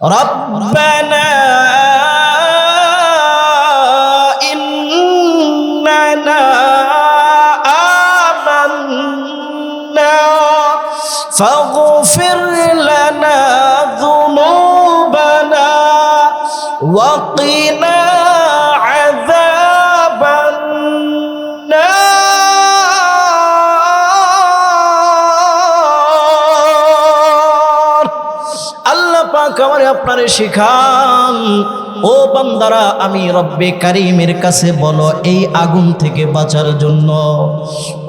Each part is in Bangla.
রব্বানা ইন্নানা আমান্না ফাগফির লানা যুনুবানা ওয়া কিনা আমারে আপনারে শিখান। ও বান্দারা, আমি রব্বে কারীমের কাছে বলো এই আগুন থেকে বাঁচার জন্য।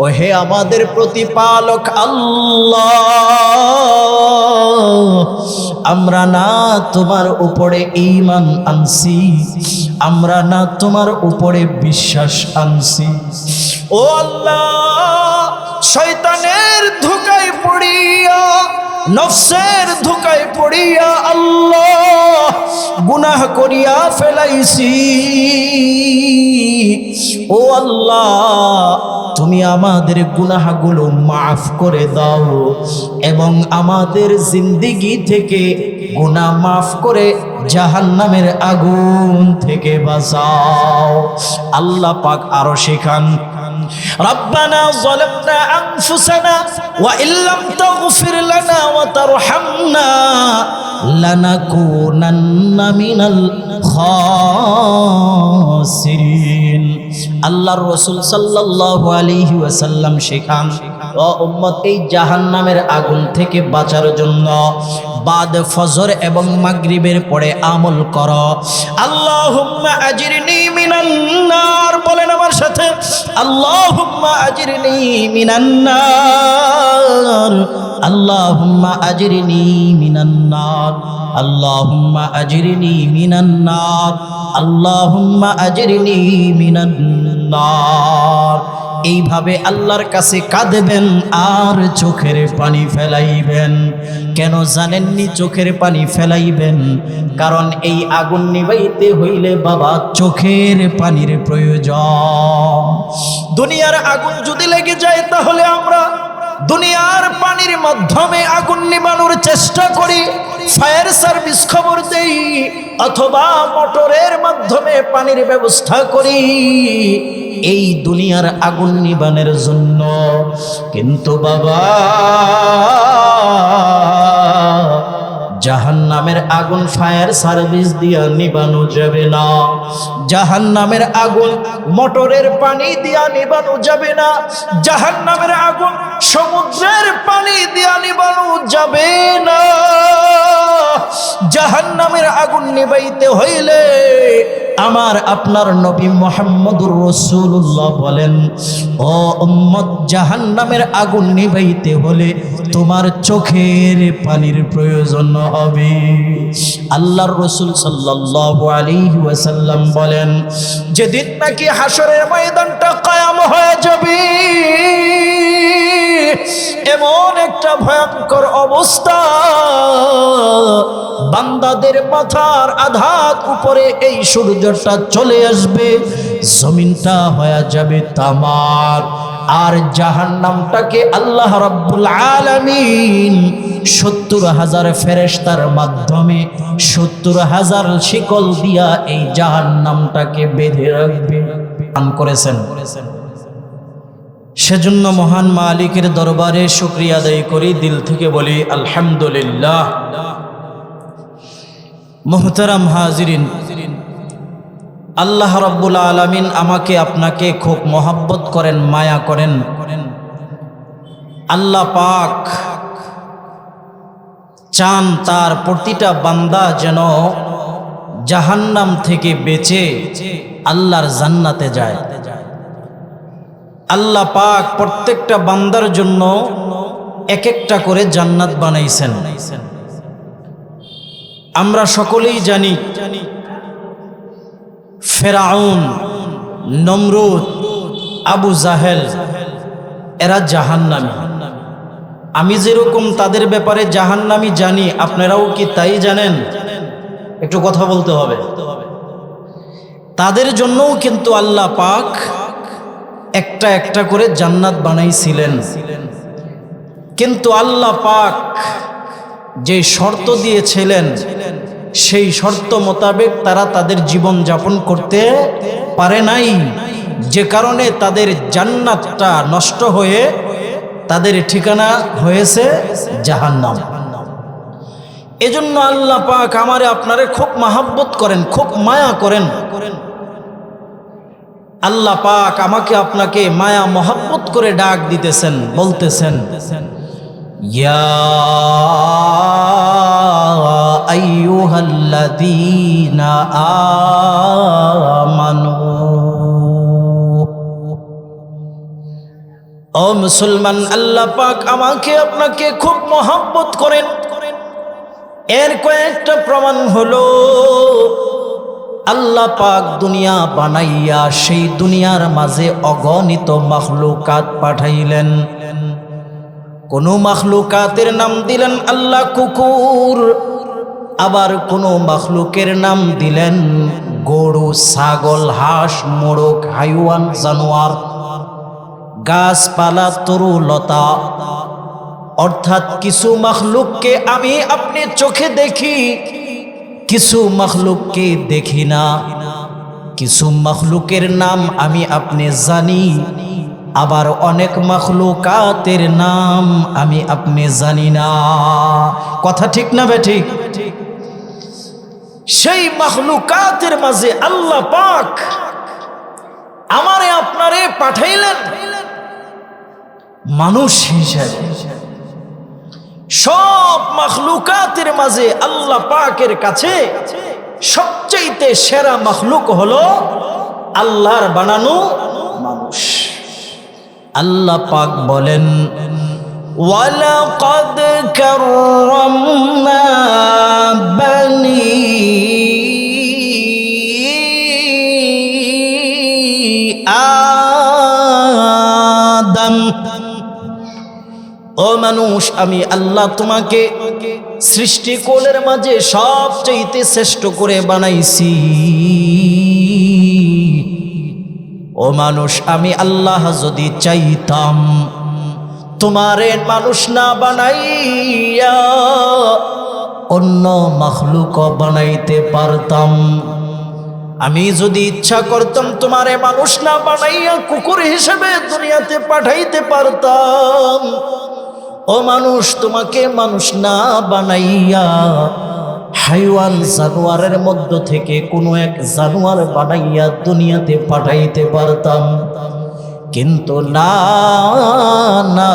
ও হে আমাদের প্রতিপালক আল্লাহ, আমরা না তোমার উপরে ঈমান আনছি, আমরা না তোমার উপরে বিশ্বাস আনছি। ও আল্লাহ, শয়তানের ধোঁকায় পড়িয়া, নফসের ধোঁকায় পড়িয়া আল্লাহ গুনাহ করিয়া ফেলাইছি। ও আল্লাহ, তুমি আমাদের গুনাহগুলো মাফ করে দাও এবং আমাদের জিন্দেগি থেকে গুনাহ মাফ করে জাহান্নামের আগুন থেকে বাঁচাও। আল্লাহ পাক আরো শেখান, রব্বানা যালামনা আনফুসানা ওয়া ইল্লাম তাগফির লানা ওয়া তারহামনা লানাকুনান্না মিনাল খাসিরিন। আল্লাহর রাসূল সাল্লাল্লাহু আলাইহি ওয়াসাল্লাম শেখান, ও উম্মত, এই জাহান্নামের আগুন থেকে বাঁচার জন্য বাদ ফজর এবং মাগরিবের পরে আমল করো। আল্লাহুম্মা আজিরনি মিনান নার, বলেন আমার সাথে, আল্লাহুম্মা আজিরনি মিনান নার, আল্লাহুম্মা আজিরনি মিনান নার, আল্লাহুম্মা আজিরনি মিনান নার, আল্লাহুম্মা আজিরনি মিনান নার। এইভাবে আল্লাহর কাছে কাঁদবেন আর চোখের পানি ফেলাইবেন। কেন জানেননি চোখের পানি ফেলাইবেন? কারণ এই আগুন নিভাইতে হইলে বাবা চোখের পানির প্রয়োজন। দুনিয়ার আগুন যদি লেগে যায় তাহলে আমরা দুনিয়ার পানির মাধ্যমে আগুন নিভানোর চেষ্টা করি, ফায়ার সার্ভিস খবর দেই, অথবা মোটরের মাধ্যমে পানির ব্যবস্থা করি এই দুনিয়ার আগুন নিভানোর জন্য। কিন্তু বাবা, জাহান্নামের আগুন ফায়ার সার্ভিস দিয়া নিভানো যাবে না, জাহান্নামের আগুন মোটরের পানি দিয়া নিভানো যাবে না, জাহান্নামের আগুন সমুদ্রের পানি দিয়া নিভানো যাবে না। জাহান্নামের আগুন নিভাইতে হইলে আমার আপনার নবী মুহাম্মদুর রাসূলুল্লাহ বলেন, ও উম্মত, জাহান্নামের আগুন নিভাইতে হলে তোমার চোখের পানির প্রয়োজন হবে। আল্লাহর রাসূল সাল্লাল্লাহু আলাইহি ওয়াসাল্লাম বলেন, যেদিন নাকি হাসরের ময়দানটা কায়াম হয়ে যাবে, এমন একটা ভয়ঙ্কর অবস্থা, বান্দাদের মাথার আধাত উপরে এই সূর্যটা চলে আসবে, জমিনটা হয়ে যাবে তামার, আর জাহান্নামটাকে আল্লাহ রাব্বুল আলামিন ৭০,০০০ ফেরেশতার মাধ্যমে ৭০,০০০ শিকল দিয়া এই জাহান্নামটাকে বেঁধে রাখবে। পান করেছেন। সেজন্য মহান মালিকের দরবারে শুকরিয়া আদায় করি, দিল থেকে বলি আলহামদুলিল্লাহ। মুহতারাম হাজিরিন, আল্লাহ রাব্বুল আলামিন আমাকে আপনাকে খুব মহব্বত করেন, মায়া করেন। আল্লাহ পাক চান তার প্রতিটা বান্দা যেন জাহান্নাম থেকে বেঁচে আল্লাহর জান্নাতে যায়। আল্লাহ পাক প্রত্যেকটা বান্দার জন্য এক একটা করে জান্নাত বানাইছেন। আমরা সকলেই জানি ফেরাউন, নমরুদ, আবু জাহেল এরা জাহান্নামী। আমি যেরকম তাদের ব্যাপারে জাহান্নামী জানি, আপনারাও কি তাই জানেন? একটু কথা বলতে হবে। তাদের জন্যও কিন্তু আল্লাহ পাক একটা একটা করে জান্নাত বানাইছিলেন। কিন্তু আল্লাহ পাক যে শর্ত দিয়েছিলেন সেই শর্ত মোতাবেক তারা তাদের জীবন যাপন করতে পারে নাই, যে কারণে তাদের জান্নাতটা নষ্ট হয়ে তাদের ঠিকানা হয়েছে জাহান্নাম। এজন্য আল্লাহ পাক আমারে আপনারে খুব মহব্বত করেন, খুব মায়া করেন। আল্লাহ পাক আমাকে আপনাকে মায়া মহব্বত করে ডাক দিতেছেন, বলতেছেন ইয়া আইয়ুহাল্লাযীনা আমানু, ও মুসলমান, আল্লাহ পাক আমাকে আপনাকে খুব মহব্বত করেন। এর কয়েকটা প্রমাণ হলো, আল্লাহ পাক দুনিয়া বানাইয়া সেই দুনিয়ার মাঝে অগণিত মাখলুকাত পাঠাইলেন। কোন মাখলুকাতের নাম দিলেন আল্লাহ কুকুর, আবার কোন মাখলুকের নাম দিলেন গরু, ছাগল, হাঁস, মোরগ, হাইওয়ান, জানোয়ার, গাছপালা, তরু লতা। অর্থাৎ কিছু মাখলুককে আমি আপনি চোখে দেখি, কিছু মাখলুককে দেখি না। কিছু মাখলুকের নাম আমি আপনি জানি, আবার অনেক মাখলুকাতের নাম আমি আপনি জানি না। কথা ঠিক না বেঠিক? সেই মাখলুকাতের মাঝে আল্লাহ পাক আমারে আপনারে পাঠাইলেন মানুষ হিসেবে। সব মাখলুকাতের মাঝে আল্লাহ পাকের কাছে সবচাইতে সেরা মাখলুক হলো আল্লাহর বানানো মানুষ। আল্লাহ পাক বলেন ওয়ালাকাদ কাররামনা বানি আদম, ও মানুষ, আমি আল্লাহ তোমাকে সৃষ্টিকুলের মাঝে সবচাইতে শ্রেষ্ঠ করে বানাইছি। ও মানুষ, আমি আল্লাহ যদি চাইতাম তোমারে মানুষ না বানাইয়া অন্য মাখলুক বানাইতে পারতাম। আমি যদি ইচ্ছা করতাম তোমারে মানুষ না বানাইয়া কুকুর হিসেবে দুনিয়াতে পাঠাইতে পারতাম। ও মানুষ, তোমাকে মানুষ না বানাইয়া হাইওয়ান, জানোয়ারের মধ্য থেকে কোনো এক জানোয়ার বানাইয়া দুনিয়াতে পাঠাইতে পারতাম। কিন্তু না না,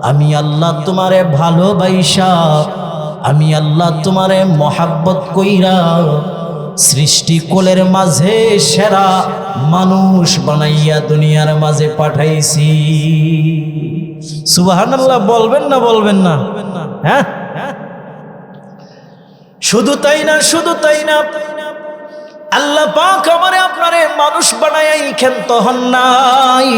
আমি আল্লাহ তোমারে ভালোবাসা, আমি আল্লাহ তোমারে মহাব্বত কইরা সৃষ্টিকুলের মাঝে সেরা মানুষ বানাইয়া দুনিয়ার মাঝে পাঠাইছি। সুবহানাল্লাহ বলবেন না? বলবেন না? হ্যাঁ, শুধু তাই না, শুধু তাই না, আল্লাহ পাক আমারে আপনারে মানুষ বানাইয়া ক্ষান্ত হন নাই।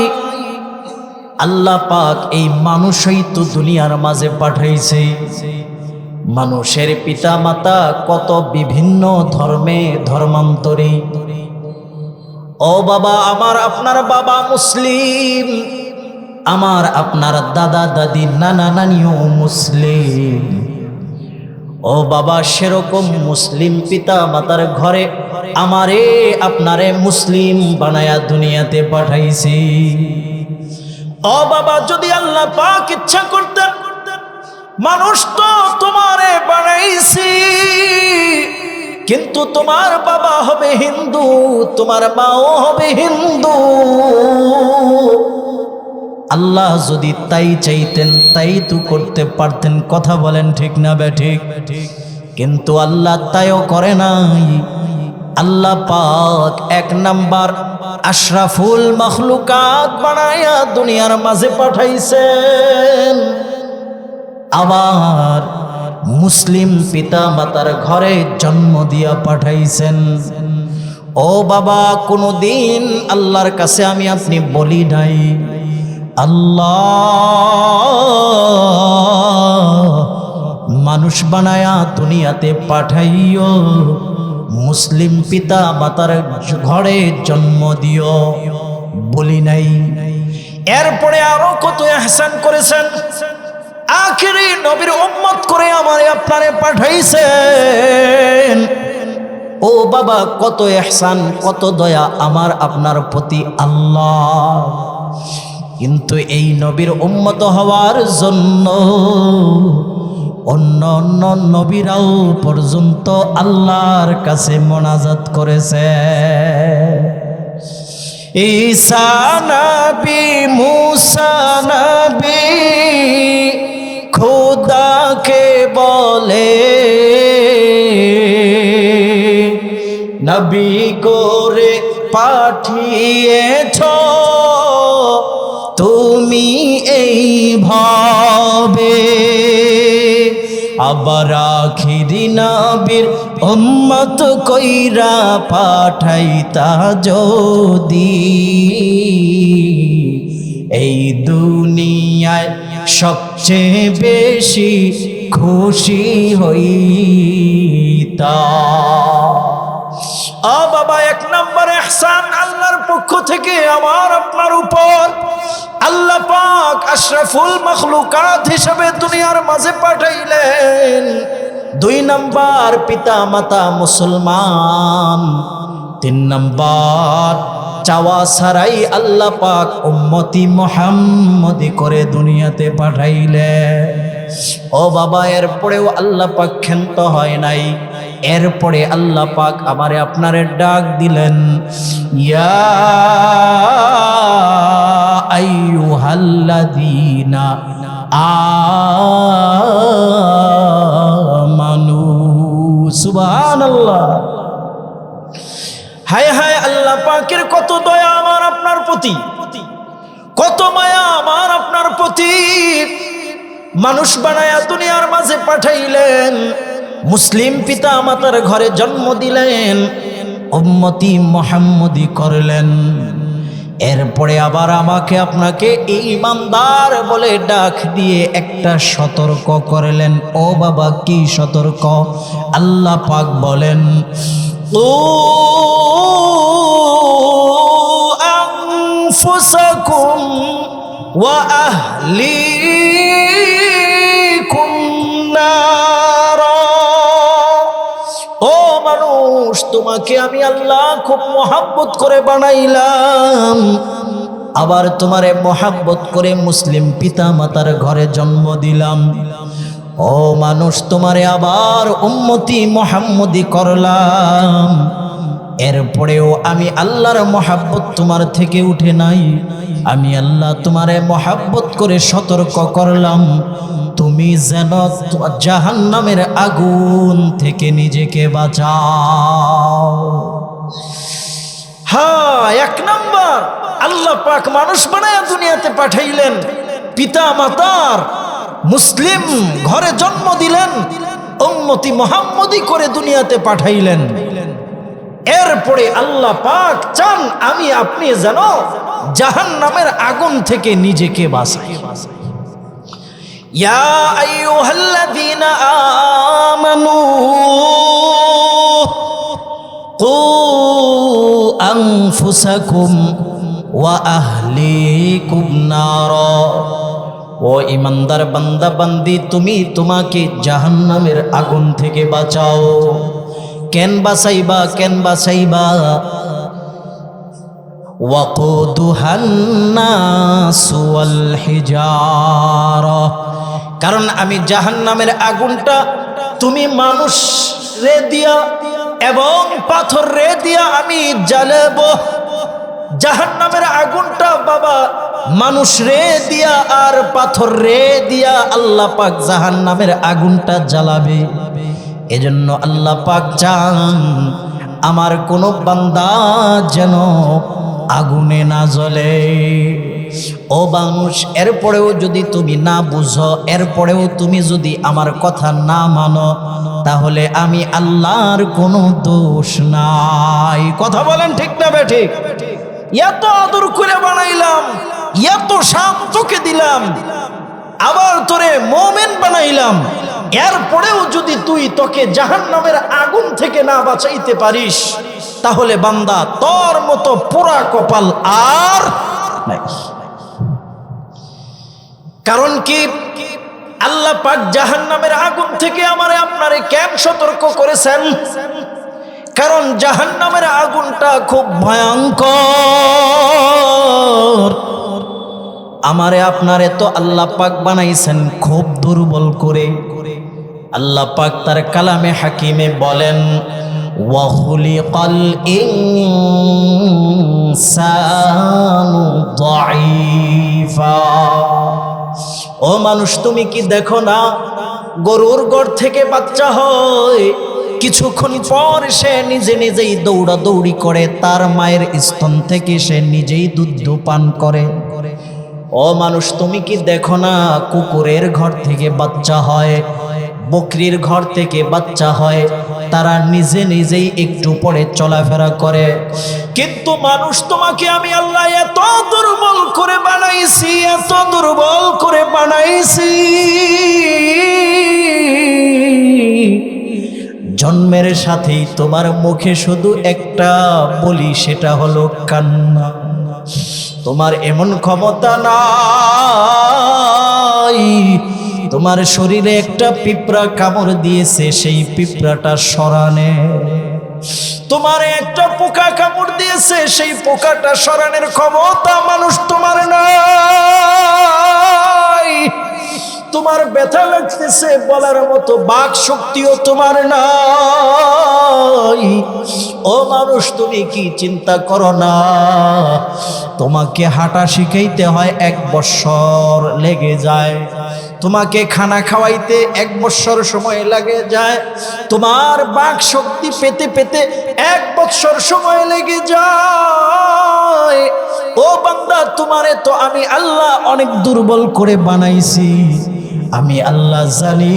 আল্লাহ পাক এই মানুষই তো দুনিয়ার মাঝে পাঠাইছে। মানুষের পিতা মাতা কত বিভিন্ন ধর্মে ধর্মান্তরী। ও বাবা, আমার আপনার বাবা মুসলিম, আমার আপনার দাদা দাদি নানা নানিও মুসলিম। ও বাবা, সেরকম মুসলিম পিতা মাতার ঘরে আমারে আপনারে মুসলিম বানায়া দুনিয়াতে পাঠাইছি। ও বাবা, যদি আল্লাহ পাক ইচ্ছা করতেন, মানুষ তো তোমারে বানাইছি, কিন্তু তোমার বাবা হবে হিন্দু, তোমার মাও হবে হিন্দু। আল্লাহ যদি তাই চাইতেন তাই তো করতে পারতেন। কথা বলেন ঠিক না বেঠিক? কিন্তু আল্লাহ তাইও করে নাই। আল্লাহ পাক এক নাম্বার আশরাফুল মাখলুকাত বানায়া দুনিয়ার মাঝে পাঠাইছেন, আবার মুসলিম পিতা মাতার ঘরে জন্ম দিয়া পাঠাইছেন। ও বাবা, কোনদিন আল্লাহর কাছে আমি আপনি বলি নাই আল্লাহ মানুষ বানায়া দুনিয়াতে পাঠাইও, মুসলিম পিতা মাতার ঘরে জন্ম দিও, বলি নাই। এরপরে আরো কত ইহসান করেছেন। আখেরি নবীর উম্মত করে আমারে আপনারে পাঠাইছেন। ও বাবা, কত ইহসান, কত দয়া আমার আপনার প্রতি আল্লাহ। কিন্তু এই নবীর উম্মত হওয়ার জন্য অন্য অন্য নবীরাও পর্যন্ত আল্লাহর কাছে মোনাজাত করেছে। ঈসা নবী, মুসা নবী খোদাকে বলে নবী করে পাঠিয়েছ তুমি এই ভাবে। আবার আখিরি নবীর উম্মত কইরা পাঠাইতা যদি এই দুনিয়ায় সবচেয়ে বেশি খুশি হইতা। বাবা, এক নম্বর ইহসান আল্লাহর পক্ষ থেকে আমার আপনার উপর। আল্লাহ পাক আশরাফুল মাখলুকাত হিসেবে দুনিয়ার মাঝে পাঠাইলেন। 2 নম্বর পিতা মাতা মুসলমান। 3 নম্বর চাওয়া ছাড়াই আল্লাহ পাক উম্মতি মুহাম্মদি করে দুনিয়াতে পাঠাইলেন। ও বাবা, এরপরেও আল্লাহ পাক ক্ষান্ত হয় নাই। এরপরে আল্লাহ পাক আমারে আপনারে ডাক দিলেন, ইয়া আইয়ুহাল্লাযীনা আমানু। সুবহানাল্লাহ। হায় হায়, আল্লাহ পাকের কত দয়া আমার আপনার প্রতি, কত মায়া আমার আপনার প্রতি। মানুষ বানায়া দুনিয়ার মাঝে পাঠাইলেন, মুসলিম পিতা মাতার ঘরে জন্ম দিলেন, উম্মতি মুহাম্মদি করলেন। এরপরে আবার আমাকে আপনাকে ঈমানদার বলে ডাক দিয়ে একটা সতর্ক করলেন। ও বাবা, কি সতর্ক? আল্লাহ পাক বলেন, ও আনফুসাকুম ওয়া আহলিকুম নারা। ও মানুষ, তোমাকে আমি আল্লাহ খুব মহব্বত করে বানাইলাম, আবার তোমারে মহব্বত করে মুসলিম পিতা মাতার ঘরে জন্ম দিলাম। ও মানুষ, তোমারে আবার উম্মতি মুহাম্মদি করলাম। এরপরেও আমি আল্লাহর মহব্বত তোমার থেকে উঠে নাই। আমি আল্লাহ তোমারে মহব্বত করে সতর্ক করলাম, তুমি যেন জাহান্নামের আগুন থেকে নিজেকে বাঁচাও। হ্যাঁ, 1 নম্বর আল্লাহ পাক মানুষ বানায়া দুনিয়াতে পাঠাইলেন, পিতা মাতার মুসলিম ঘরে জন্ম দিলেন, উম্মতি মুহাম্মদি করে দুনিয়াতে পাঠাইলেন। এরপরে আল্লাহ পাক চান আমি আপনি যেন জাহান্নামের আগুন থেকে নিজেকে বাঁচাই। ইয়া আইয়ুহাল্লাযীনা আমানু কু আনফুসাকুম ওয়া আহলিকুম নারা। ও ইমানদার বান্দা বান্দি, তুমি তোমাকে জাহান্নামের আগুন থেকে বাঁচাও। কেন বাঁচাইবা? কেন বাঁচাইবা? ওয়াকুদুহান নাসু ওয়াল হিজারা। কারণ আমি জাহান্নামের আগুনটা তুমি মানুষ রে দিয়া এবং পাথর রে দিয়া আমি জ্বালাবো। জাহান্নামের আগুনটা বাবা মানুষ রে দিয়া আর পাথর রে দিয়া আল্লাহ পাক জাহান্নামের আগুনটা জ্বালাবে। এজন্য আল্লাহ পাক চান আমার কোনো বান্দা যেন আগুনে না জ্বলে। ও মানুষ, এরপরেও যদি তুমি না বুঝো, এরপরেও তুমি যদি আমার কথা না মানো, তাহলে আমি আল্লাহর কোনো দোষ নাই। কথা বলেন ঠিক না বেঠিক? এত আদর করে বানাইলাম, এত শান্তকে দিলাম, আবার তোরে মুমিন বানাইলাম, এরপরেও যদি তুই তোকে জাহান্নামের আগুন থেকে না বাঁচাইতে পারিস, তাহলে বান্দা তোর মতো পোড়া কপাল আর নাই। কারণ কি? আল্লাহ পাক জাহান্নামের আগুন থেকে আমারে আপনারে কেন সতর্ক করেছেন? কারণ জাহান্নামের আগুনটা খুব ভয়ঙ্কর। আমারে আপনারে তো আল্লাহ পাক বানাইছেন খুব দুর্বল করে। আল্লাহ পাক তার কালামে হাকিমে বলেন, ওয়া খুলিকাল ইনসানু দাঈফা। ও মানুষ, তুমি কি দেখো না গরুর গড় থেকে বাচ্চা হয়, কিছুক্ষণ পর সে নিজে নিজেই দৌড়াদৌড়ি করে, তার মায়ের স্তন থেকে সে নিজেই দুধ পান করে। ও মানুষ, তুমি কি দেখো না কুকুরের ঘর থেকে বাচ্চা হয়, বকরির ঘর থেকে বাচ্চা হয়, তারা নিজে নিজেই একটু পরে চলাফেরা করে। কিন্তু মানুষ, তোমাকে আমি আল্লাহ এত দুর্বল করে বানাইছি, এত দুর্বল করে বানাইছি, জন্মের সাথেই তোমার মুখে শুধু একটা বলি, সেটা হলো কান্না। তোমার এমন ক্ষমতা নাই, তোমার শরীরে একটা পিঁপড়া কামড় দিয়েছে, সেই পিঁপড়াটা সরানে। তোমার একটা পোকা কামড় দিয়েছে, সেই পোকাটা সরানোর ক্ষমতা মানুষ তোমার নাই। তোমার ব্যথা লাগতেছে বলার মতো বাক শক্তিও তোমার নাই। ও মানুষ, তুমি কি চিন্তা করো না, তোমাকে হাঁটা শিখাইতে হয় 1 বৎসর লেগে যায়, তোমাকে খানা খাওয়াইতে 1 বৎসর সময় লাগে যায়, তোমার বাক শক্তি পেতে পেতে 1 বৎসর সময় লেগে যায়। ও বান্দা, তোমারে তো আমি আল্লাহ অনেক দুর্বল করে বানাইছি। আমি আল্লাহ জানি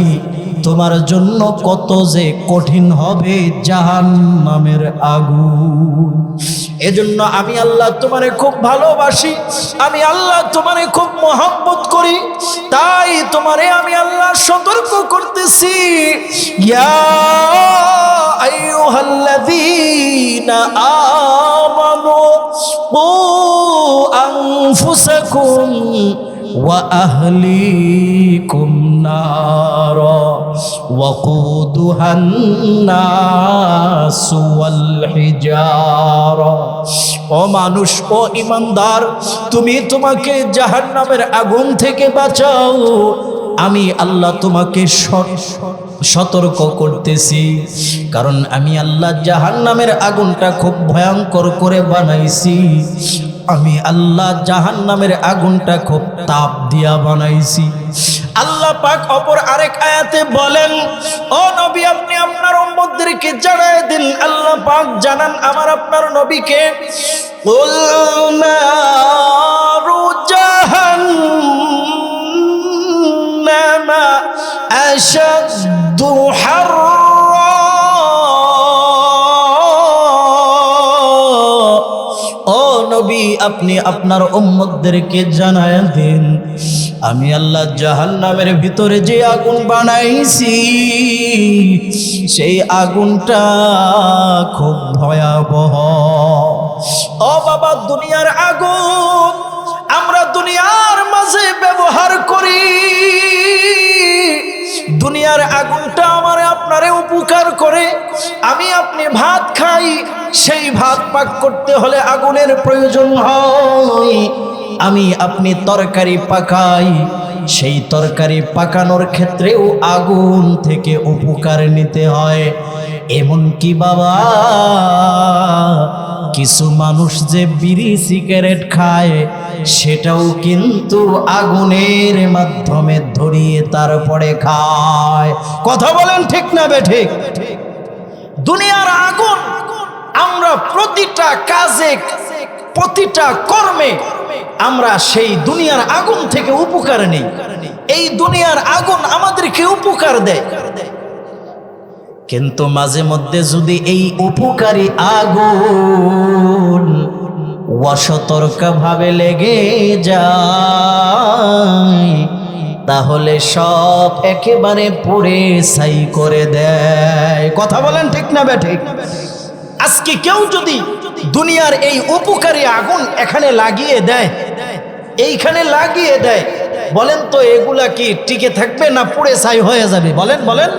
তোমার জন্য কত যে কঠিন হবে জাহান্নামের আগুন। এজন্য আমি আল্লাহ তোমারে খুব ভালোবাসি, আমি আল্লাহ তোমারে খুব মহব্বত করি, তাই তোমারে আমি আল্লাহ সতর্ক করতেছি। ইয়া আইয়ুহাল্লাযীনা আমানু কু আনফুসাকুম ওয়া আহলিকুম নারা ওয়াকুদুহান নাস ওয়াল হিজারা। ও মানুষ, ও ইমানদার, তুমি তোমাকে জাহান্নামের আগুন থেকে বাঁচাও। আমি আল্লাহ তোমাকে সতর্ক করতেছি, কারণ আমি আল্লাহ জাহান্নামের আগুনটা খুব ভয়ঙ্কর করে বানাইছি। আমি আল্লাহ জাহান্নামের আগুনটা খুব তাপ দিয়া বানাইছি। আল্লাহ পাক অপর আরেক আয়াতে বলেন, ও নবী, আপনি আপনার উম্মতদেরকে জানায় দিন, আল্লাহ পাক জানান আমার আপনার নবীকে, কুল নারু জাহান্নামা আশাদ্দু হাররা। ও নবী, আপনি আপনার উম্মতদেরকে জানায় দিন, আমি আল্লাহ জাহান্নামের ভিতরে যে আগুন বানাইছি, সেই আগুনটা খুব ভয়াবহ। ও বাবা, দুনিয়ার আগুন আমরা দুনিয়ার মাঝে ব্যবহার করি, দুনিয়ার আগুনটা আমারে আপনারে উপকার করে। আমি আপনি ভাত খাই, সেই ভাত পাক করতে হলে আগুনের প্রয়োজন হয়। আমি আপনি তরকারি পাকাই, সেই তরকারি পাকানোর ক্ষেত্রেও আগুন থেকে উপকার নিতে হয়। এমনকি বাবা, কিছু মানুষ যে বিড়ি সিগারেট খায়, সেটাও কিন্তু আগুনের মাধ্যমে ধরিয়ে তারপরে খায়। কথা বলেন ঠিক না বেঠিক? দুনিয়ার আগুন আমরা প্রতিটা কাজে, প্রতিটা কর্মে আমরা সেই দুনিয়ার আগুন থেকে উপকার নেই। এই দুনিয়ার আগুন আমাদেরকে উপকার দেয়, কিন্তু মাঝে মধ্যে যদি এই উপকারী আগুন অসতর্কভাবে লেগে যায়, তাহলে সব একেবারে পুড়ে ছাই করে দেয়। কথা বলেন ঠিক না বেঠিক? আজকে কেউ যদি দুনিয়ার এই উপকারী আগুন এখানে লাগিয়ে দেয়, এইখানে লাগিয়ে দেয়, বলেন তো এগুলা কি টিকে থাকবে না পুড়ে ছাই হয়ে যাবে? বলেন বলেন,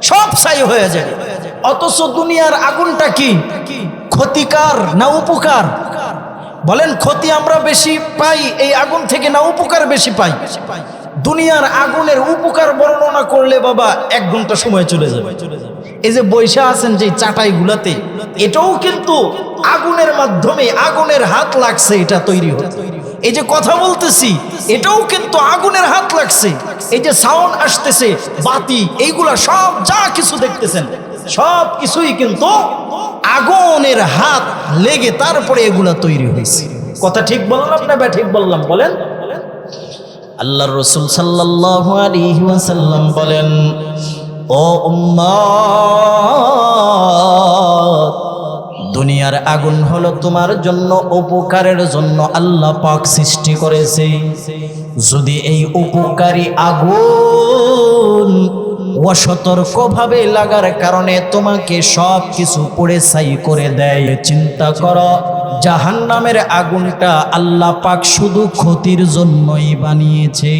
সব ছাই হয়ে যাবে। অথচ দুনিয়ার আগুনটা কি ক্ষতিকর না উপকার? বলেন, ক্ষতি আমরা বেশি পাই এই আগুন থেকে না উপকার বেশি পাই? দুনিয়ার আগুনের উপকার বর্ণনা করলে বাবা 1 ঘন্টা সময় চলে যাবে। এই যে বৈশা আছেন যে চাটাই গুলাতে, এটাও কিন্তু আগুনের মাধ্যমে, আগুনের হাত লাগছে এটা তৈরি হতে। এই যে কথা বলতেছি, এটাও কিন্তু আগুনের হাত লাগছে। এই যে সাউন্ড আসতেছে, বাতি, এইগুলা সব যা কিছু দেখতেছেন সব কিছুই কিন্তু আগুনের হাত লেগে তারপরে এগুলা তৈরি হয়েছে। কথা ঠিক বললাম না বা ঠিক বললাম? বলেন। আল্লাহর রাসূল সাল্লাল্লাহু আলাইহি ওয়াসাল্লাম বলেন, ও উম্মত, দুনিয়ার আগুন হলো তোমার জন্য উপকারের জন্য আল্লাহ পাক সৃষ্টি করেছে। যদি এই উপকারী আগুন অসতর্কভাবে লাগার কারণে তোমাকে সব কিছু পুড়ে ছাই করে দেয়, চিন্তা করো জাহান্নামের আগুনটা আল্লাহ পাক শুধু ক্ষতির জন্যই বানিয়েছে।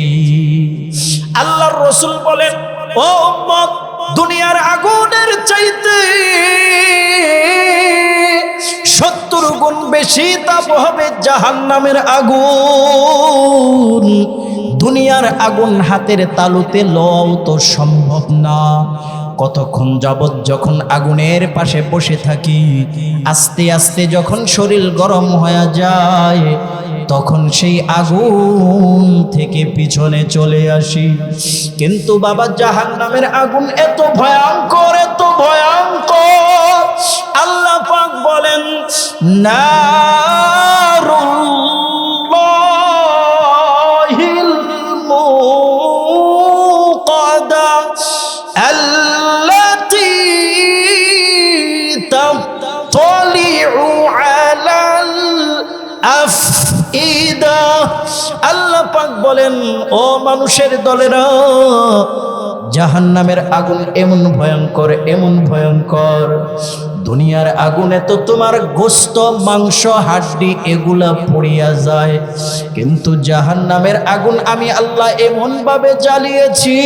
আল্লাহর রাসূল বলেন, ও উম্মত, দুনিয়ার আগুনের চাইতে 70 গুণ বেশি তাপ হবে জাহান্নামের আগুন। দুনিয়ার আগুন হাতের তালুতে লও তো সম্ভব না। কতক্ষণ যাবৎ যখন আগুনের পাশে বসে থাকি, আস্তে আস্তে যখন শরীর গরম হয়ে যায়, তখন সেই আগুন থেকে পিছনে চলে আসি। কিন্তু বাবা জাহান্নামের আগুন এত ভয়ঙ্কর, এত ভয়ঙ্কর, আল্লাহ পাক বলেন, নারুল্লাহিল মুকাদা আল্লাতী তাতলিউ আলাল আফইদা। আল্লাহ পাক বলেন, ও মানুষের দলেরা, জাহান্নামের আগুন এমন ভয়ঙ্কর, এমন ভয়ঙ্কর, দুনিয়ার আগুনে তো তোমার গোশত, মাংস, হাড্ডি এগুলা পুড়িয়া যায়, কিন্তু জাহান্নামের আগুন আমি আল্লাহ এমন ভাবে জ্বালিয়েছি,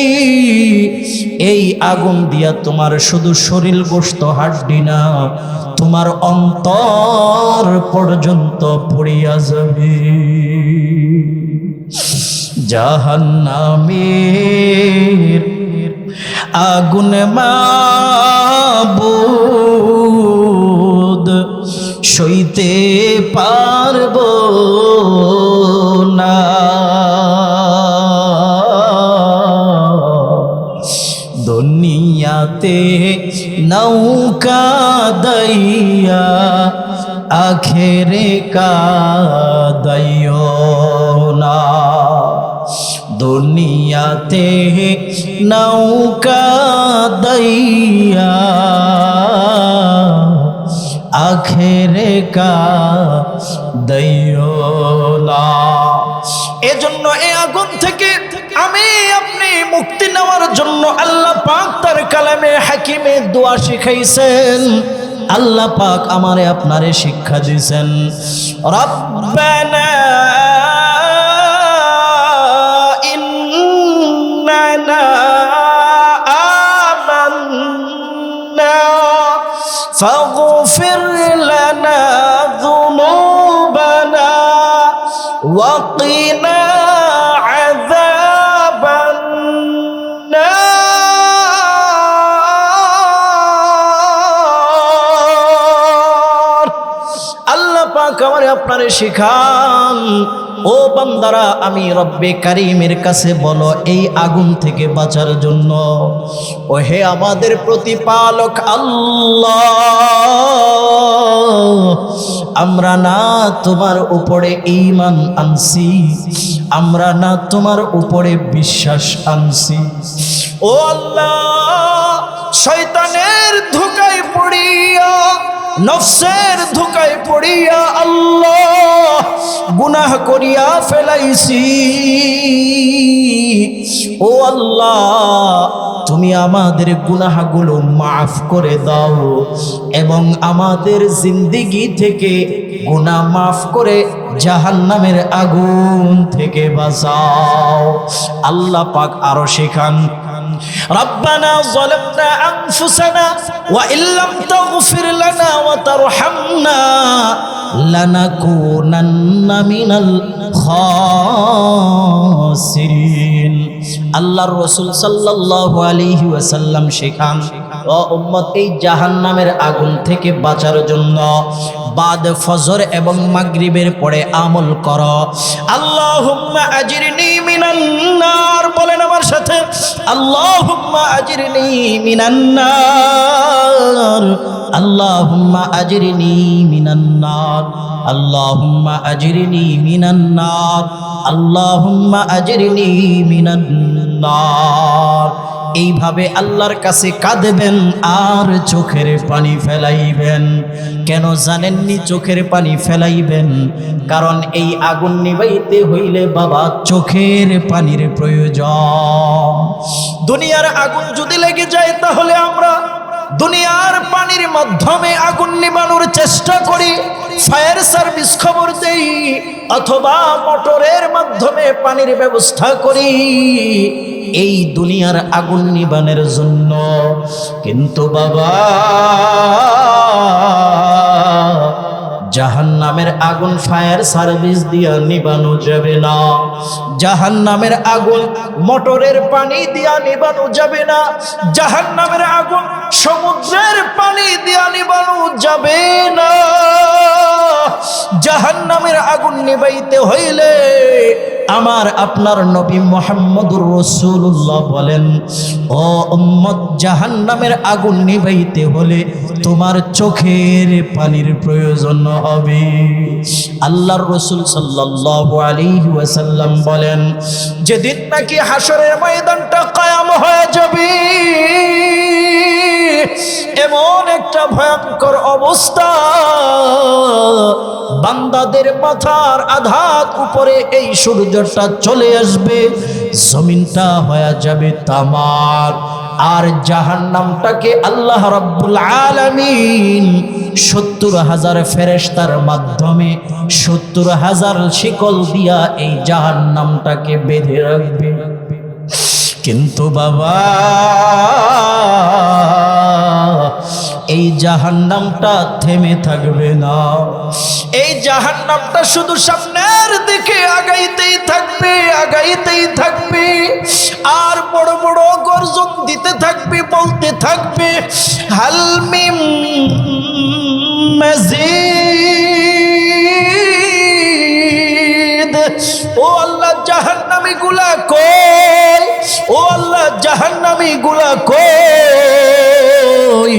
এই আগুন দিয়া তোমার শুধু শরীর, গোশত, হাড্ডি না, তোমার অন্তর পর্যন্ত পুড়িয়া যাবে। জাহান্নামের আগুন মাবুদ সইতে পারবো না। দুনিয়াতে নৌকা দাইয়া আখেরে কাদাইও না। দুনিয়াতে নৌকা দাইয়া আখেরে কাদাইও না। এজন্য এই আগুন থেকে আমি আপনি মুক্তি নেওয়ার জন্য আল্লাহ পাক তার কালামে হাকিমে দোয়া শিখাইছেন। আল্লাহ পাক আমারে আপনারে শিক্ষা দিয়েছেন, রব্বানা ইন্নানা আমান্না ফাগফির লানা যুনুবানা ওয়া কিনা আযাবান নার। আল্লাহ পাক আমারে আপনারে শিখান, ও বান্দারা, আমি রব্বে কারীমের কাছে বলো এই আগুন থেকে বাঁচার জন্য। ও হে আমাদের প্রতিপালক আল্লাহ, আমরা না তোমার উপরে ঈমান আনছি, আমরা না তোমার উপরে বিশ্বাস আনছি। ও আল্লাহ, শয়তানের ধোঁকায় পড়িয়া, নফসের ধোঁকায় পড়িয়া আল্লাহ গুনাহ করিয়া ফেলাইছি। ও আল্লাহ, তুমি আমাদের গুনাহগুলো মাফ করে দাও এবং আমাদের জিন্দেগি থেকে গুনাহ মাফ করে জাহান্নামের আগুন থেকে বাঁচাও। আল্লাহ পাক আরো শেখান, রব্বানা যালামনা আনফুসানা ওয়া ইল্লাম তাগফির লানা ওয়া তারহামনা লানাকুনান্না মিনাল খাসিরিন। আল্লাহর রাসূল সাল্লাল্লাহু আলাইহি ওয়াসাল্লাম শেখান, ও উম্মত, এই জাহান্নামের আগুন থেকে বাঁচার জন্য বাদ ফজর এবং মাগরিবের পরে আমল করো। আল্লাহুম্মা আজিরনি মিনান নার, বলেন আমার সাথে, আল্লাহুম্মা আজিরনি মিনান নার, আল্লাহুম্মা আজিরনি মিনান নার, আল্লাহুম্মা আজিরনি মিনান নার, আল্লাহুম্মা আজিরনি মিনান নার। এইভাবে আল্লাহর কাছে কাঁদবেন আর চোখের পানি ফেলাইবেন। কেন জানেননি চোখের পানি ফেলাইবেন? কারণ এই আগুন নিভাইতে হইলে বাবা চোখের পানির প্রয়োজন। দুনিয়ার আগুন যদি লেগে যায় তাহলে আমরা দুনিয়ার পানির মাধ্যমে আগুন নিভানোর চেষ্টা করি, ফায়ার সার্ভিস খবর দেই, অথবা মোটরের মাধ্যমে পানির ব্যবস্থা করি এই দুনিয়ার আগুন নিবানের জন্য। কিন্তু বাবা জাহান্নামের আগুন ফায়ার সার্ভিস দিয়া নিবানো যাবে না, জাহান্নামের আগুন মোটরের পানি দিয়া নিবানো যাবে না, জাহান্নামের আগুন সমুদ্রের পানি দিয়া নিবানো যাবে না। জাহান্নামের আগুন নিবাইতে হইলে আমার আপনার নবী মুহাম্মদুর রাসূলুল্লাহ বলেন, ও উম্মত, জাহান্নামের আগুন নিভাইতে হলে তোমার চোখের পানির প্রয়োজন হবে। আল্লাহর রাসূল সাল্লাল্লাহু আলাইহি ওয়াসাল্লাম বলেন, যেদিন নাকি হাসরের ময়দানটা কায়াম হয়ে যাবে, এমন একটা ভয়ঙ্কর অবস্থা, বান্দাদের মাথার আঘাত উপরে এই সূর্যটা চলে আসবে, জমিনটা হয়ে যাবে তামার, আর জাহান্নামটাকে আল্লাহ রাব্বুল আলামিন ৭০,০০০ ফেরেশতার মাধ্যমে ৭০,০০০ শিকল দিয়া এই জাহান্নামটাকে বেঁধে রাখবে। কিন্তু বাবা এই জাহান্নামটা থেমে থাকবে না, এই জাহান্নামটা শুধু সামনের দিকে আগাইতেই থাকবে, আগাইতেই থাকবে, আর বড় বড় গর্জন দিতে থাকবে, বলতে থাকবে, হাল মিন মাজিদ। ও আল্লাহ, জাহান্নামী গুলা কই, ও আল্লাহ, জাহান্নামী গুলা কই।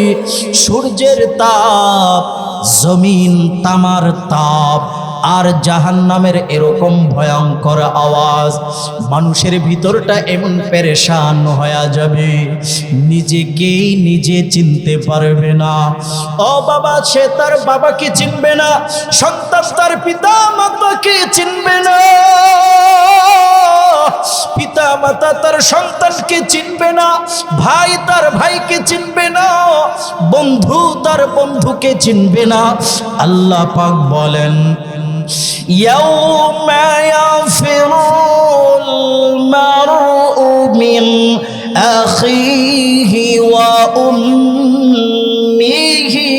সূর্যের তাপ, জমিন তামার তাপ, আর জাহান্নামের এরকম ভয়ঙ্কর আওয়াজ, মানুষের ভিতরটা এমন পেরেশান হয়ে যাবে, নিজেকেই নিজে চিনতে পারবে না। ও বাবা, সে তার বাবাকে চিনবে না, সন্তান তার পিতা মাতাকে চিনবে না, পিতা মাতা তার সন্তানকে চিনবে না, ভাই তার ভাইকে চিনবে না, বন্ধু তার বন্ধুকে চিনবে না। আল্লাহ পাক বলেন, ইয়াউমা ইয়াফিরুল মারউ মিন আখিহি ওয়া উম্মিহি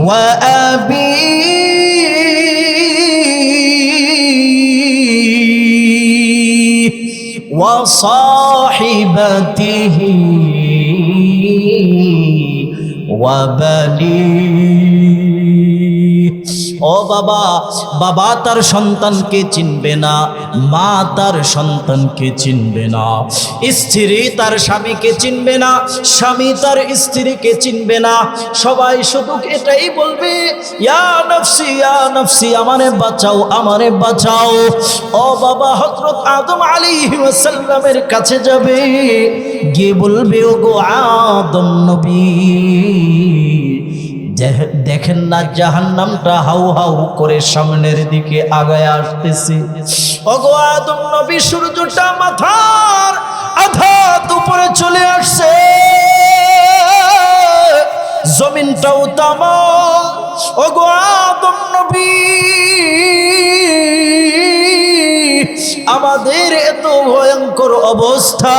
ওয়া আবিহি ওয়া সাহিবাতিহি ওয়া বানিহি। ও বাবা, বাবা তার সন্তানকে চিনবে না, মা তার সন্তানকে চিনবে না, স্ত্রী তার স্বামীকে চিনবে না, স্বামী তার স্ত্রীকে চিনবে না। সবাই শুধু এটাই বলবে, ইয়া নফসি, ইয়া নফসি, আমারে বাঁচাও, আমারে বাঁচাও। ও বাবা, হযরত আদম আলাইহিস সালামের কাছে যাবে, গিয়ে বলবে, ও গো আদম নবী, দেখেন না জাহান্নামটা হাউ হাউ করে সামনের দিকে আগায় আসতেছে। ওগো আদম নবী, সূর্যটা মাথার আঘাত উপরে চলে আসছে, জমিনটাও তামা, ওগো আদম নবী, আমাদের এত ভয়ঙ্কর অবস্থা,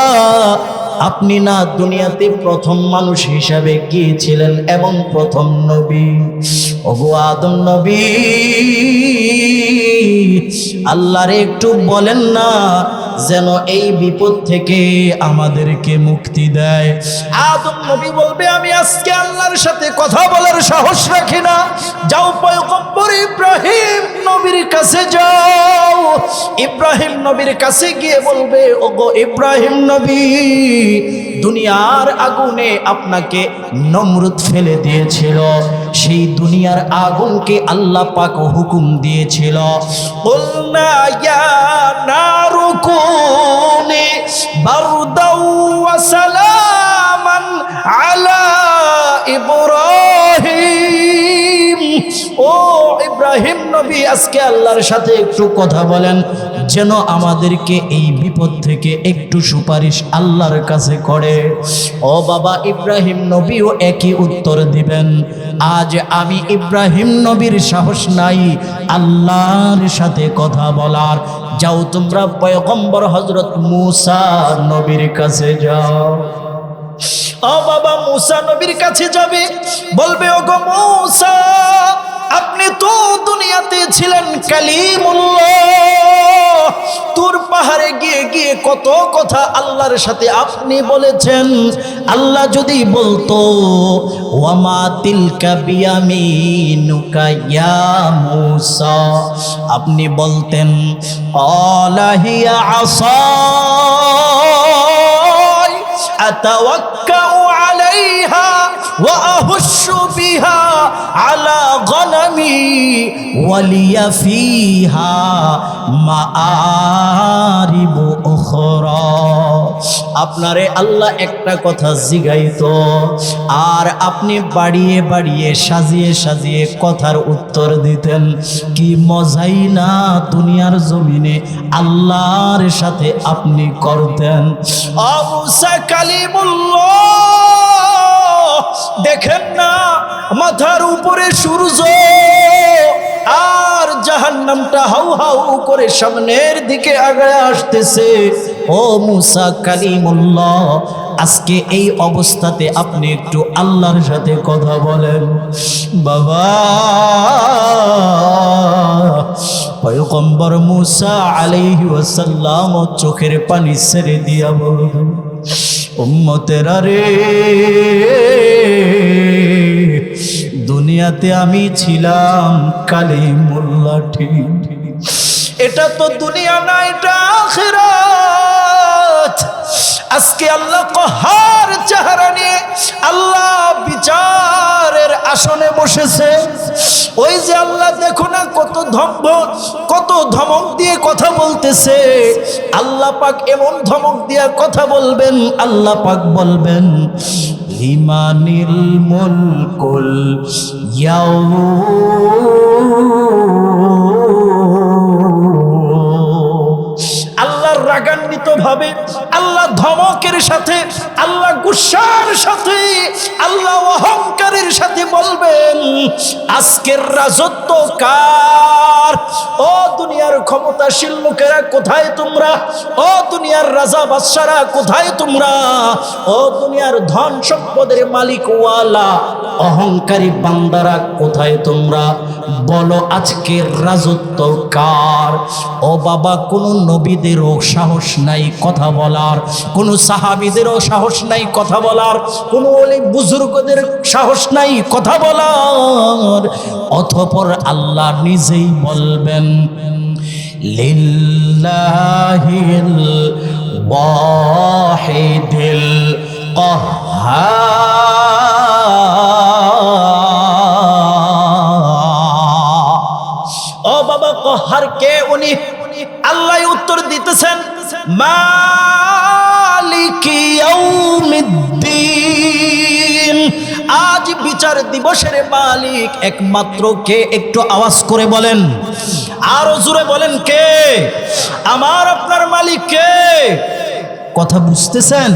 আপনি না দুনিয়াতে প্রথম মানুষ হিসাবে গিয়েছিলেন এবং প্রথম নবী। ওগো আদম নবী, আল্লাহরে একটু বলেন না যেন এই বিপদ থেকে আমাদেরকে মুক্তি দেয়। আদম নবী বলবে, আমি আজকে আল্লাহর সাথে কথা বলার সাহস রাখি না। যাও পয়গম্বর ইব্রাহিম নবীর কাছে যাও। ইব্রাহিম নবীর কাছে গিয়ে বলবে, ওগো ইব্রাহিম নবী, দুনিয়ার আগুনে আপনাকে নমরুদ ফেলে দিয়েছিল, সেই দুনিয়ার আগুনকে আল্লাহ পাক হুকুম দিয়েছিল, কুলনা ইয়া নারু কুনি বারদাও ওয়া সালামান আলা ইব্রাহিম। ও ইব্রাহিম নবী, আজকে আল্লাহর সাথে একটু কথা বলেন যেন আমাদেরকে এই বিপদ থেকে একটু সুপারিশ আল্লাহর কাছে করে। ও বাবা, ইব্রাহিম নবীও একই উত্তর দিবেন। আজ আমি ইব্রাহিম নবীর সাহস নাই আল্লাহর সাথে কথা বলার। যাও তোমরা পয়গম্বর হযরত মূসা নবীর কাছে যাও। ও বাবা, মূসা নবীর কাছে যাবে, বলবে, ওগো মূসা, আপনি তো দুনিয়াতে ছিলেন কালিমুল্লাহ, তুর পাহাড়ে গিয়ে গিয়ে কত কথা আল্লাহর সাথে আপনি বলেছেন। আল্লাহ যদি বলতো ওয়ামা তিলকা বিয়ামিনুকা ইয়া মূসা, আপনি বলতেন আলাহিয়া আসাই আতাওয়াক্কাউ আলাইহা ওয়া আহুশু বিহা আলা গনামি ওয়ালিয়া ফিহা মাআরিবু উখরা। আপনারে আল্লাহ একটা কথা জিগাইতো আর আপনি বাড়িয়ে বাড়িয়ে সাজিয়ে সাজিয়ে কথার উত্তর দিতেন। কি মজাই না দুনিয়ার জমিনে আল্লাহর সাথে আপনি করতেন। ও মূসা কালিমুল্লাহ, দেখেন না মাথার উপরে সূর্য আর জাহান্নামটা হাউ হাউ করে সামনের দিকে আগায় আসতেছে। ও মূসা কালিমুল্লাহ, আজকে এই অবস্থাতে আপনি একটু আল্লাহর সাথে কথা বলেন। বাবা, পয়গম্বর মূসা আলাইহি ওয়াসাল্লাম চোখের পানি ছেড়ে দিয়া বললেন, উম্মতেরা রে, দুনিয়াতে আমি ছিলাম কালিমুল্লাহ ঠিক, এটা তো দুনিয়া না, এটা আখিরাত। আজকে আল্লাহ কহার চেহারা নিয়ে আল্লাহ বিচারের আসনে বসেছে। ওই যে আল্লাহ দেখো না কত ধমক দিয়ে কথা বলতেছে। আল্লাহ পাক এমন ধমক দিয়ে কথা বলবেন, আল্লাহ পাক বলবেন, লিমানিল মুলকুল ইয়াউম, আল্লাহর রাগান্বিত ভাবে, আল্লাহ ধমকের সাথে, আল্লাহ গুসার সাথে, আল্লাহ অহংকারের সাথে বলবেন, আজকের রাজত্ব কার? ও দুনিয়ার ক্ষমতাশীল লোকেরা কোথায় তোমরা? ও দুনিয়ার রাজা বাদশারা কোথায় তোমরা? ও দুনিয়ার ধন সম্পদের মালিকওয়ালা অহংকারী বান্দারা কোথায় তোমরা? বলো আজকের রাজত্ব কার? ও বাবা, কোন নবীদেরও সাহস নাই কথা বলার, কোন সাহাবীদেরও সাহস নাই কথা বলার, কোন ওলি বুজুর্গদের সাহস নাই কথা বলার। অতঃপর আল্লাহ নিজেই বলবেন, লিল্লাহিল ওয়াহিদিল কাহ্হার। ও বাবা, কাহ্হার কে? উনি আল্লাহ উত্তর দিতেছেন, মালিকি ইয়াউমিদ্দিন, আজ বিচার দিবসের মালিক একমাত্র কে? একটু আওয়াজ করে বলেন, আরো জোরে বলেন, কে? আমার আপনার মালিক কে? কথা বুঝতেছেন?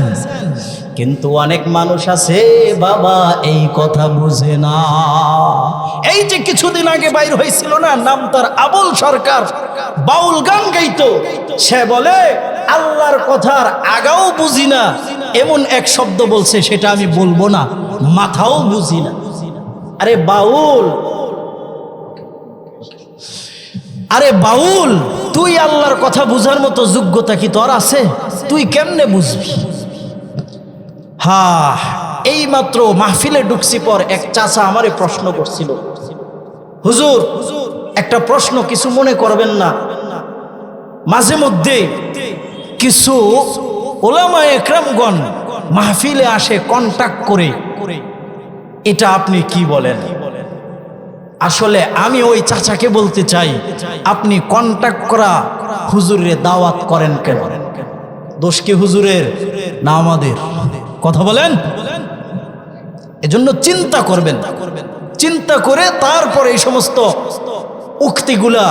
কিন্তু অনেক মানুষ আছে বাবা এই কথা বুঝে না। এই যে কিছুদিন আগে বাইর হয়েছিল না, নাম তার আবুল সরকার, বাউল গান গাইতো, সে বলে আল্লাহর কথার আগাও বুঝি না, এমন এক শব্দ বলছে সেটা আমি বলবো না, মাথাও বুঝি না। আরে বাউল, আরে বাউল, তুই আল্লাহর কথা বুঝার মতো যোগ্যতা কি তোর আছে? তুই কেমনে বুঝবি? হ্যাঁ, এই মাত্র মাহফিলে ঢুকছি পর এক চাচা আমারে প্রশ্ন করছিল, হুজুর একটা প্রশ্ন, কিছু মনে করবেন না, মাঝে মধ্যে কিছু ওলামায়ে একরামগণ মাহফিলে আসে কন্টাক্ট করে, এটা আপনি কি বলেন? আসলে আমি ওই চাচাকে বলতে চাই, আপনি কন্টাক্ট করা হুজুরে দাওয়াত করেন কেন? দোষ কি হুজুরের না আমাদের? কথা বলেন। এজন্য চিন্তা করবেন, চিন্তা করে তারপরে এই সমস্ত উক্তিগুলা,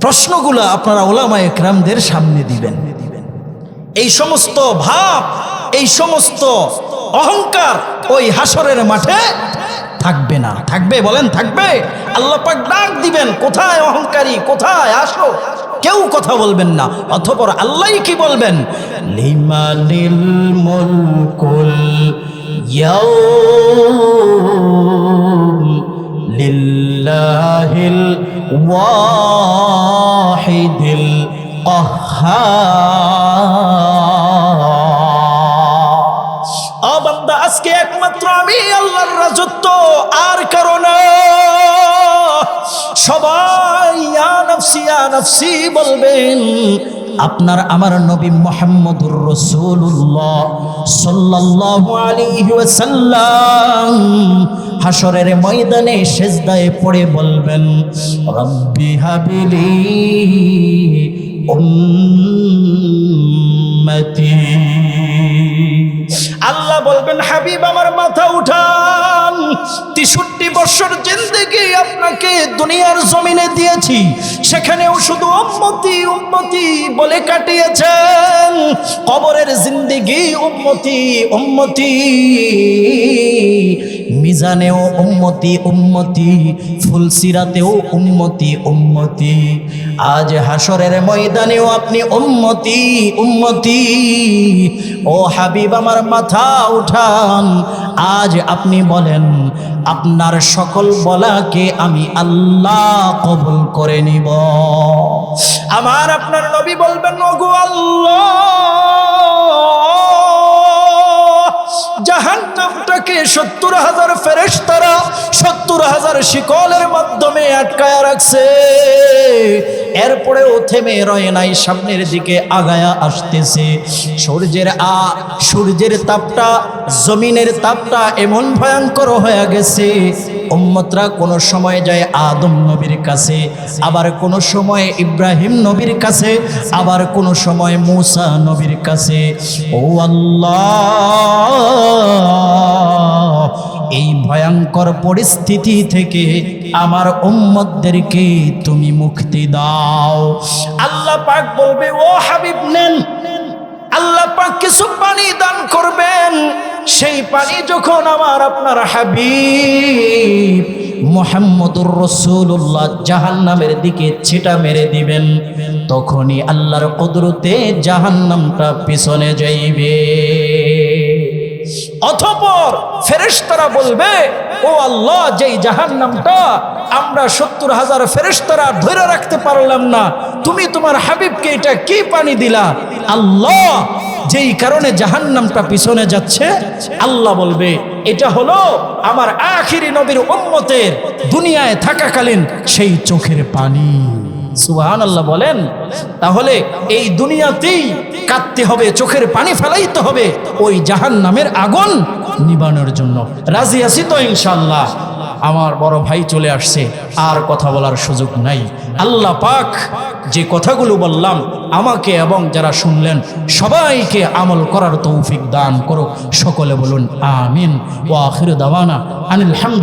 প্রশ্নগুলা আপনারা ওলামায়ে কেরামদের সামনে দিবেন। এই সমস্ত ভাব, এই সমস্ত অহংকার ওই হাসরের মাঠে থাকবে না। থাকবে? বলেন থাকবে? আল্লাহ পাক ডাক দিবেন, কোথায় অহংকারী, কোথায় আসো? কেউ কথা বলবেন না। অতঃপর আল্লাহই কি বলবেন? লিমানিল মুলকুল ইয়াউম লিল্লাহিল ওয়াহিদিল কাহ্হার। বান্দা, আজকে একমাত্র আমি আল্লাহর রাজত্ব, আর কারণে সবাই ইয়া নফসি ইয়া নফসি বলবেন। আপনার আমার নবী মুহাম্মদুর রাসূলুল্লাহ সাল্লাল্লাহু আলাইহি ওয়াসাল্লাম হাসরের ময়দানে সিজদায় পড়ে বলবেন, রব্বি হাবিলি উম্মতি। আল্লাহ বলবেন, হাবিব আমার মাথা উঠান, 63 বছর জিন্দেগি আপনাকে দুনিয়ার জমিনে দিয়েছি, সেখানেও শুধু উম্মতি উম্মতি বলে কাটিয়েছেন। কবরের জিন্দেগি উম্মতি উম্মতি, মিজানেও উম্মতি উম্মতি, ফুলসিরাতেও উম্মতি উম্মতি, আজ হাসরের ময়দানেও আপনি উম্মতি উম্মতি। ও হাবিব আমার মাথা উঠান, আজ আপনি বলেন, আপনার সকল বলাকে আমি আল্লাহ কবুল করে নিব। আমার আপনার নবী বলবেন, ওগো আল্লাহ, জাহান্নামটাকে 70,000 ফেরেশতারা 70,000 শিকলের মাধ্যমে আটকায়া রাখছে, এরপরেও থেমে রয়ে নাই, সামনের দিকে আগায়া আসতেছে। সূর্যের তাপটা, জমিনের তাপটা এমন ভয়ঙ্কর হয়ে গেছে, উম্মতরা কোনো সময় যায় আদম নবীর কাছে, আবার কোনো সময় ইব্রাহিম নবীর কাছে, আবার কোনো সময় মূসা নবীর কাছে। ও আল্লাহ, এই ভয়ঙ্কর পরিস্থিতি থেকে আমার উম্মতদেরকে তুমি মুক্তি দাও। আল্লাহ পাক বলবে, ও হাবিব নেন। আল্লাহ পাক কিছু পানি দান করবেন, সেই পানি যখন আমার আপনার হাবিব মুহাম্মদুর রাসূলুল্লাহ জাহান্নামের দিকে ছিটা মেরে দিবেন, তখনই আল্লাহর কুদরতে জাহান্নামটা পিছনে যাইবে। অতঃপর ফেরেশতারা বলবে, ও আল্লাহ, যেই জাহান্নামটা আমরা 70,000 ফেরেশতারা ধরে রাখতে পারলাম না, তুমি তোমার হাবিবকে এটা কি পানি দিলা? আল্লাহ, যেই কারণে জাহান্নামটা পিছনে যাচ্ছে, আল্লাহ বলবে, এটা হলো আমার আখিরি নবীর উম্মতের দুনিয়ায় থাকাকালীন সেই চোখের পানি। সুবহানাল্লাহ বলেন। তাহলে এই দুনিয়াতেই কাঁদতে হবে, চোখের পানি ফেলাইতে হবে ওই জাহান্নামের আগুন নিবানোর জন্য। রাজি আছি তো ইনশাআল্লাহ? আমার বড় ভাই চলে আসছে, আর কথা বলার সুযোগ নাই। আল্লাহ পাক যে কথাগুলো বললাম আমাকে এবং যারা শুনলেন সবাইকে আমল করার তৌফিক দান করুক। সকলে বলুন আমিন। ওয়া আখিরু দাওয়ানা আনিল হামদুলিল্লাহ।